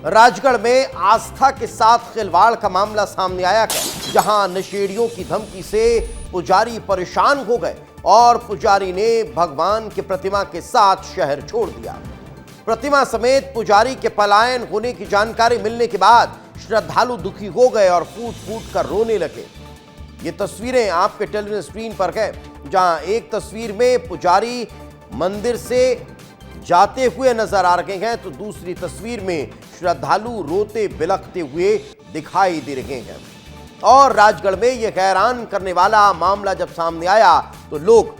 राजगढ़ में आस्था के साथ खिलवाड़ का मामला सामने आया है, जहां नशेड़ियों की धमकी से पुजारी परेशान हो गए और पुजारी ने भगवान की प्रतिमा के साथ शहर छोड़ दिया। प्रतिमा समेत पुजारी के पलायन होने की जानकारी मिलने के बाद श्रद्धालु दुखी हो गए और फूट फूट कर रोने लगे। ये तस्वीरें आपके टेलीविजन स्क्रीन पर है, जहां एक तस्वीर में पुजारी मंदिर से जाते हुए नजर आ रहे हैं तो दूसरी तस्वीर में श्रद्धालु रोते बिलखते हुए दिखाई दे रहे हैं। और राजगढ़ में यह हैरान करने वाला मामला जब सामने आया तो लोग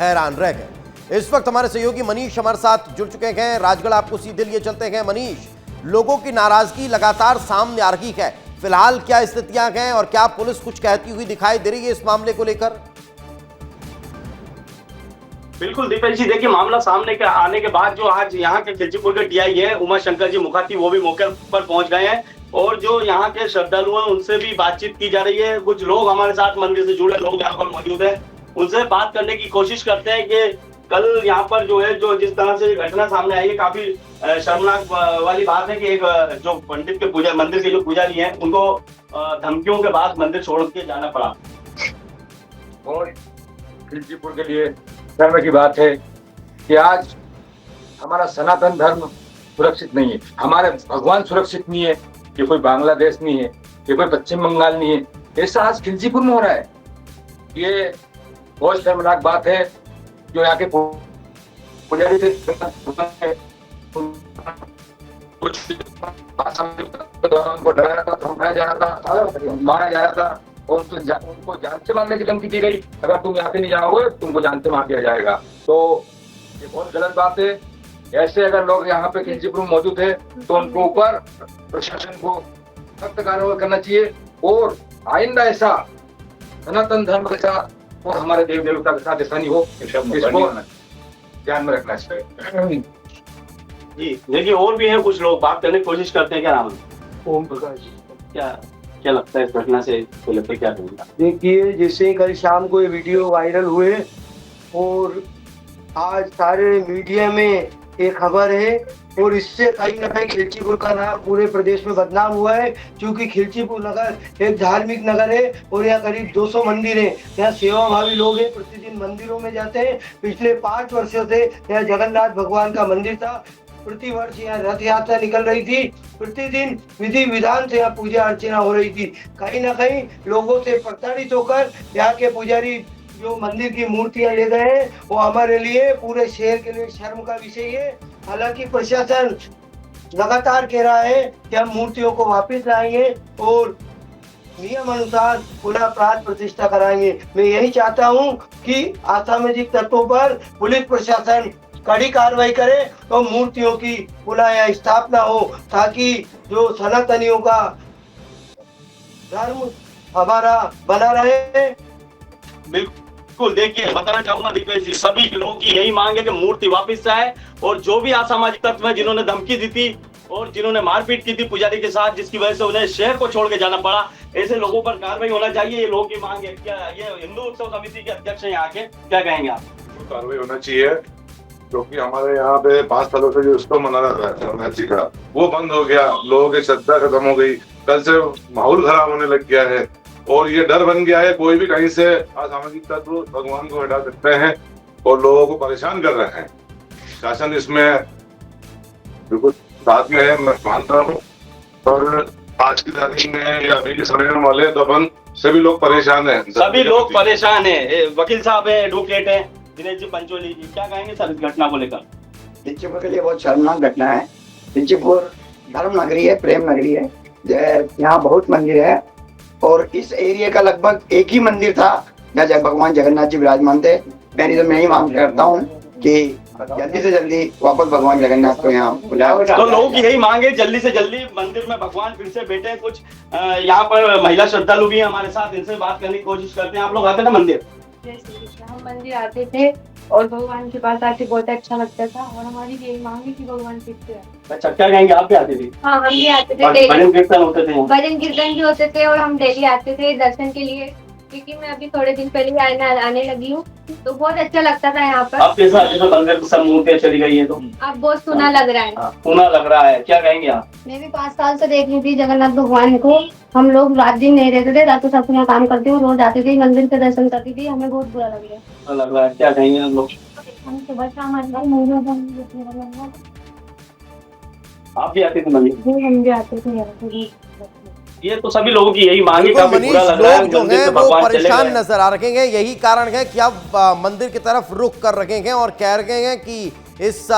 हैरान रह गए। इस वक्त हमारे सहयोगी मनीष हमारे साथ जुड़ चुके हैं। राजगढ़ आपको सीधे लिए चलते हैं। मनीष, लोगों की नाराजगी लगातार सामने आ रही है, फिलहाल क्या स्थितियां हैं और क्या पुलिस कुछ कहती हुई दिखाई दे रही है इस मामले को लेकर? बिल्कुल दीपेश जी, देखिए मामला सामने के आने के बाद जो आज यहाँ के खिलचीपुर के टीआई है उमा शंकर जी मुखाती, वो भी मौके पर पहुंच गए हैं और जो यहाँ के श्रद्धालु हैं उनसे भी बातचीत की जा रही है। कुछ लोग हमारे साथ मंदिर से जुड़े लोग यहाँ पर मौजूद हैं, उनसे बात करने की कोशिश करते हैं कि कल यहाँ पर जो है जो जिस तरह से घटना सामने आई है, काफी शर्मनाक वाली बात है कि एक जो पंडित के पूजा मंदिर के जो पुजारी हैं उनको धमकियों के बाद मंदिर छोड़ के जाना पड़ा। और खिलचीपुर के लिए धर्म की बात है कि आज हमारा सनातन धर्म सुरक्षित नहीं है, हमारे भगवान सुरक्षित नहीं है, कि कोई बांग्लादेश नहीं है, कि कोई पश्चिम बंगाल नहीं है, ऐसा आज खिलचीपुर में हो रहा है। ये बहुत शर्मनाक बात है। जो यहाँ के पुजारी थे कुछ उनको डराया था, धमकाया जा रहा था, मारा जा रहा था और उनको जान से मारने की धमकी दी गई, अगर तुम यहाँ से नहीं जाओगे तुमको जान से मार दिया जाएगा। तो ये बहुत गलत बात है। ऐसे अगर लोग यहाँ पे खिलचीपुर में मौजूद है तो उनके ऊपर प्रशासन को सख्त कार्रवाई करना चाहिए और आइंदा ऐसा सनातन धर्म के साथ और हमारे देव देवता के साथ ऐसा नहीं हो, इसको ध्यान में रखना चाहिए। जी देखिए, और भी है कुछ लोग, बात करने की कोशिश करते हैं। क्या नाम है? ओम प्रकाश जी। क्या लगता है इस घटना से को लेकर क्या कहेंगे? देखिए, जैसे कल शाम को ये वीडियो वायरल हुए और आज सारे मीडिया में एक खबर है और इससे कहीं ना कहीं खिलचीपुर का नाम पूरे प्रदेश में बदनाम हुआ है, क्योंकि खिलचीपुर नगर एक धार्मिक नगर है और यहाँ करीब 200 मंदिर है। यहाँ सेवाभावी लोग हैं, प्रतिदिन मंदिरों में जाते हैं। पिछले 5 वर्षों से यहाँ जगन्नाथ भगवान का मंदिर था, प्रति वर्ष यहाँ रथ यात्रा निकल रही थी, प्रतिदिन विधि विधान से यहाँ पूजा अर्चना हो रही थी। कहीं ना कहीं लोगों से प्रताड़ित होकर यहाँ के पुजारी जो मंदिर की मूर्तियां ले गए हैं, वो हमारे लिए पूरे शहर के लिए शर्म का विषय है। हालांकि प्रशासन लगातार कह रहा है कि हम मूर्तियों को वापस लाएंगे और नियम अनुसार पुनः प्राण प्रतिष्ठा कराएंगे। मैं यही चाहता हूं कि असामाजिक तत्वों पर पुलिस प्रशासन कड़ी कार्रवाई करे तो मूर्तियों की पुनः यहाँ स्थापना हो, ताकि जो सनातनियों का धर्म हमारा बना रहे। बिल्कुल, देखिए बताना चाहूंगा दीपेश जी, सभी लोगों की यही मांग है कि मूर्ति वापस आए और जो भी असामाजिक तत्व है जिन्होंने धमकी दी थी और जिन्होंने मारपीट की थी पुजारी के साथ, जिसकी वजह से उन्हें शहर को छोड़ के जाना पड़ा, ऐसे लोगों पर कार्रवाई होना चाहिए। ये लोगों की मांग है। क्या ये हिंदू उत्सव समिति के अध्यक्ष हैं यहाँ के, क्या कहेंगे आप? कार्रवाई होना चाहिए, क्योंकि हमारे यहाँ पे 5 सालों से जो उत्सव मना रहा था जगन्नाथ जी का, वो बंद हो गया। लोगों की श्रद्धा खत्म हो गई, कल से माहौल खराब होने लग गया है और ये डर बन गया है कोई भी कहीं से असामाजिक तत्व भगवान को हटा सकते हैं और लोगों को परेशान कर रहे हैं। शासन इसमें बिल्कुल साथ में है, मैं मानता हूँ। और आज की तारीख में या अभी के समय में वाले तो अपन सभी लोग परेशान हैं, सभी लोग परेशान हैं। वकील साहब है, एडवोकेट है दिनेश जी पंचोली जी, क्या कहेंगे सर इस घटना को लेकर? खिलचीपुर के लिए बहुत शर्मनाक घटना है। खिलचीपुर धर्म नगरी है, प्रेम नगरी है, यहाँ बहुत मंदिर है और इस एरिया का लगभग एक ही मंदिर था जहाँ भगवान जगन्नाथ जी विराजमान थे। मैं यही मांग करता हूँ कि जल्दी से जल्दी वापस भगवान जगन्नाथ को यहाँ बुलाया। तो लोगों की यही मांग है जल्दी से जल्दी मंदिर में भगवान फिर से बैठे। कुछ यहाँ पर महिला श्रद्धालु भी है हमारे साथ, इनसे बात करने की कोशिश करते हैं। आप लोग आते ना मंदिर? हम मंदिर आते थे और भगवान के पास आके बहुत अच्छा लगता था और हमारी यही मांग है कि भगवान फिर से आए। अच्छा, क्या कहेंगे? आप भी आते थे? हाँ, हम भी आते थे। भजन कीर्तन होते थे? भजन कीर्तन भी होते थे और हम डेली आते थे दर्शन के लिए। क्योंकि मैं अभी थोड़े दिन पहले आने लगी हूँ, तो बहुत अच्छा लगता था यहाँ पर। अब कैसा जैसे मंदिर सब मूर्तियाँ चली गई है तो अब बहुत सुना लग रहा है। सुना लग रहा है, क्या कहेंगे आप? मैं भी 5 साल से देख रही थी जगन्नाथ भगवान को। हम लोग रात दिन नहीं रहते थे, रातों साथ में काम करते हुए रोज आते थे मंदिर के दर्शन करती थी। हमें बहुत बुरा लग रहा लग रहा है, क्या कहेंगे हम लोग? हम सुबह शाम आप भी आते थे मंदिर? हम भी आते थे। ये तो सभी लोगों की यही मांग है। बिल्कुल काफी मनीष, बुरा लग रहा है, लोग जो मंदिर हैं से वो भगवान चले परेशान गए। नजर आ रहे हैं। यही कारण है कि अब मंदिर की तरफ रुख कर रहे हैं और कह रहे हैं कि इस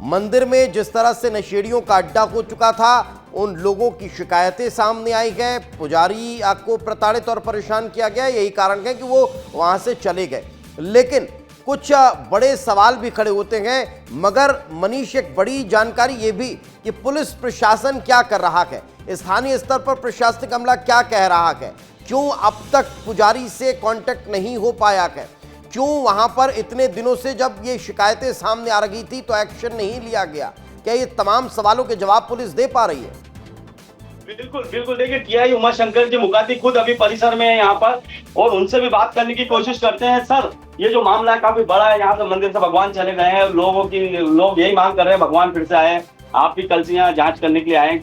मंदिर में जिस तरह से नशेड़ियों का अड्डा हो चुका था, उन लोगों की शिकायतें सामने आई गए, पुजारी को प्रताड़ित और परेशान किया गया। यही कारण है कि वो वहां से चले गए। लेकिन कुछ बड़े सवाल भी खड़े होते हैं। मगर मनीष, एक बड़ी जानकारी ये भी कि पुलिस प्रशासन क्या कर रहा है, स्थानीय स्तर पर प्रशासनिक अमला क्या कह रहा है, क्यों अब तक पुजारी से कांटेक्ट नहीं हो पाया है, क्यों वहां पर इतने दिनों से जब ये शिकायतें सामने आ रही थी तो एक्शन नहीं लिया गया? क्या ये तमाम सवालों के जवाब पुलिस दे पा रही है? बिल्कुल बिल्कुल, देखिए टीआई उमाशंकर जी मुखाती खुद अभी परिसर में है यहाँ पर, और उनसे भी बात करने की कोशिश करते हैं। सर, ये जो मामला है काफी बड़ा है, यहाँ से मंदिर से भगवान चले गए हैं, लोग यही मांग कर रहे हैं भगवान फिर से आए। आप भी कल से यहाँ जांच करने के लिए आए,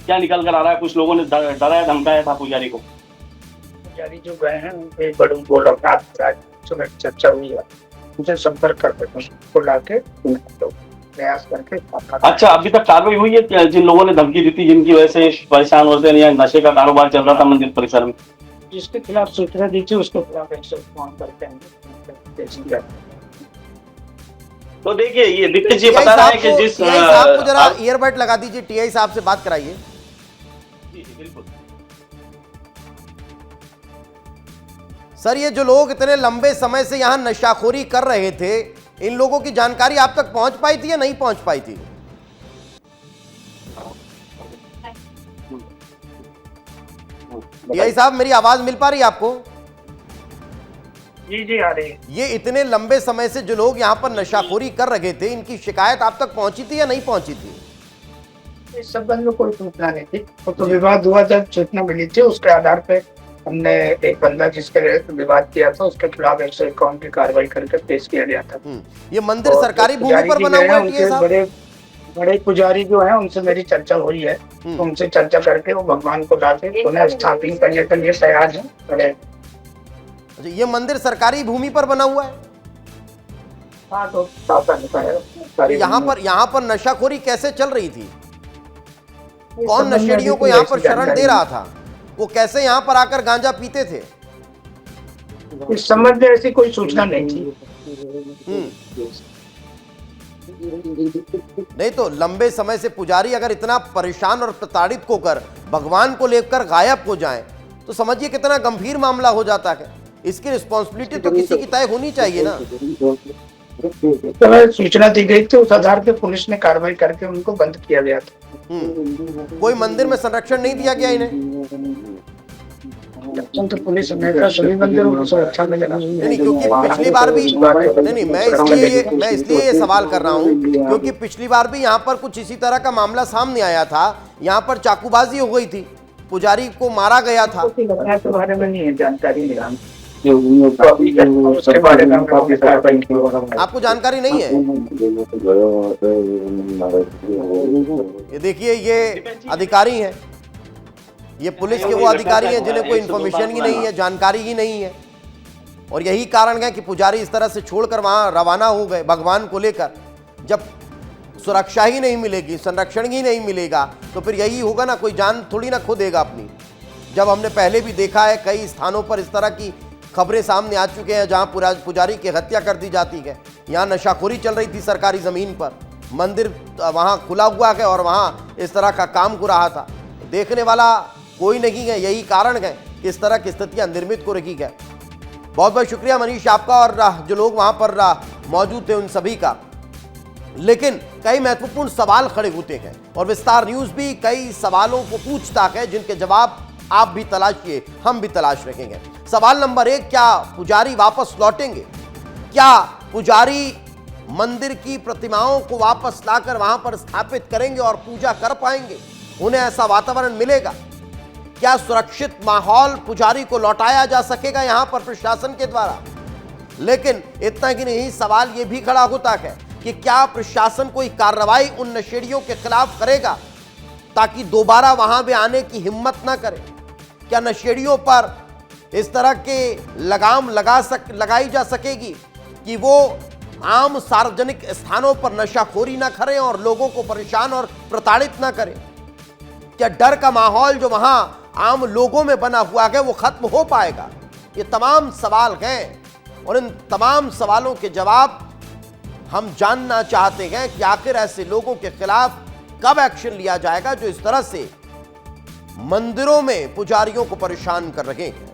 क्या निकल कर आ रहा है? कुछ लोगों ने डराया धमकाया था पुजारी को। पुजारी जो गए हैं उनके बड़े बोल सुबह चर्चा हुई है, उनसे संपर्क करके उनको लाके प्रयास करके। अच्छा, अभी तक कार्रवाई हुई है जिन लोगों ने धमकी दी थी, जिनकी वजह से परेशान होते हैं या नशे का कारोबार चल रहा था मंदिर परिसर में? जिसके खिलाफ सूचना दी थी उसके खिलाफ एक्शन करते हैं। तो देखिए, ये दिक्कत जी बता रहा है कि जिस साहब को जरा ईयरबड लगा दीजिए, टीआई साहब से बात कराइए। बिल्कुल सर, ये जो लोग इतने लंबे समय से यहाँ नशाखोरी कर रहे थे, इन लोगों की जानकारी आप तक पहुंच पाई थी या नहीं पहुंच पाई थी? टीआई साहब, मेरी आवाज मिल पा रही है आपको? जी आ रही है। ये इतने लंबे समय से जो लोग यहाँ पर नशाखोरी कर रहे थे, इनकी शिकायत आप तक पहुंची थी या नहीं पहुंची थी? इस संबंध में कोई सूचना नहीं थी, तो विवाद हुआ जब सूचना मिली थी उसके आधार पे हमने एक बंदा जिसके विवाद किया था उसके खिलाफ 151 की कार्रवाई करके पेश किया गया था। ये मंदिर सरकारी भूमि पर बना हुआ है टीआई साहब? बड़े पुजारी जो है उनसे मेरी चर्चा हुई है, तो उनसे चर्चा करके वो भगवान को लाके उन्हें स्थापित करने के लिए तैयार है। ये मंदिर सरकारी भूमि पर बना हुआ है? हाँ, तो यहाँ पर नशाखोरी कैसे चल रही थी? कौन नशेड़ियों को यहाँ पर शरण दे रहा था? वो कैसे यहाँ पर आकर गांजा पीते थे? इस संबंध में ऐसी कोई सूचना नहीं थी। नहीं तो लंबे समय से पुजारी अगर इतना परेशान और प्रताड़ित होकर भगवान को लेकर गायब हो जाएं, तो समझिए कितना गंभीर मामला हो जाता है। इसकी रिस्पॉन्सिबिलिटी तो किसी की तय होनी चाहिए ना। तो सूचना दी गई थी, उस आधार पे पुलिस ने कार्रवाई करके उनको बंद किया गया था। कोई मंदिर में संरक्षण नहीं दिया गया इन्हें? तो पुलिस सभी मंदिरों को सुरक्षा में नहीं, क्योंकि पिछली बार भी नहीं, मैं इसलिए ये सवाल कर रहा हूँ क्योंकि पिछली बार भी यहाँ पर कुछ इसी तरह का मामला सामने आया था। यहाँ पर चाकूबाजी हो गई थी, पुजारी को मारा गया था। के बारे में नहीं है जानकारी, आपको जानकारी नहीं है? ये देखिए, ये अधिकारी हैं, ये पुलिस के वो अधिकारी हैं जिन्हें कोई इन्फॉर्मेशन ही नहीं है, जानकारी ही नहीं है। और यही कारण है कि पुजारी इस तरह से छोड़कर वहां रवाना हो गए भगवान को लेकर। जब सुरक्षा ही नहीं मिलेगी, संरक्षण ही नहीं मिलेगा, तो फिर यही होगा ना, कोई जान थोड़ी ना खो देगा अपनी। जब हमने पहले भी देखा है कई स्थानों पर इस तरह की खबरें सामने आ चुके हैं जहां पुजारी की हत्या कर दी जाती है। यहाँ नशाखोरी चल रही थी सरकारी जमीन पर, मंदिर वहां खुला हुआ है और वहां इस तरह का काम हो रहा था। देखने वाला कोई नहीं है, यही कारण है कि इस तरह की स्थितियां निर्मित हो रही है। बहुत बहुत शुक्रिया मनीष आपका और जो लोग वहां पर मौजूद थे उन सभी का। लेकिन कई महत्वपूर्ण सवाल खड़े होते हैं और विस्तार न्यूज भी कई सवालों को पूछता है जिनके जवाब आप भी तलाशिए, हम भी तलाश रखेंगे। सवाल नंबर 1, क्या पुजारी वापस लौटेंगे? क्या पुजारी मंदिर की प्रतिमाओं को वापस लाकर वहां पर स्थापित करेंगे और पूजा कर पाएंगे? उन्हें ऐसा वातावरण मिलेगा? क्या सुरक्षित माहौल पुजारी को लौटाया जा सकेगा यहां पर प्रशासन के द्वारा? लेकिन इतना ही नहीं, सवाल यह भी खड़ा होता है कि क्या प्रशासन कोई कार्रवाई उन नशेड़ियों के खिलाफ करेगा ताकि दोबारा वहां भी आने की हिम्मत ना करे? क्या नशेड़ियों पर इस तरह के लगाम लगाई जा सकेगी कि वो आम सार्वजनिक स्थानों पर नशाखोरी ना करें और लोगों को परेशान और प्रताड़ित ना करें? क्या डर का माहौल जो वहां आम लोगों में बना हुआ है वो खत्म हो पाएगा? ये तमाम सवाल हैं और इन तमाम सवालों के जवाब हम जानना चाहते हैं कि आखिर ऐसे लोगों के खिलाफ कब एक्शन लिया जाएगा जो इस तरह से मंदिरों में पुजारियों को परेशान कर रहे हैं।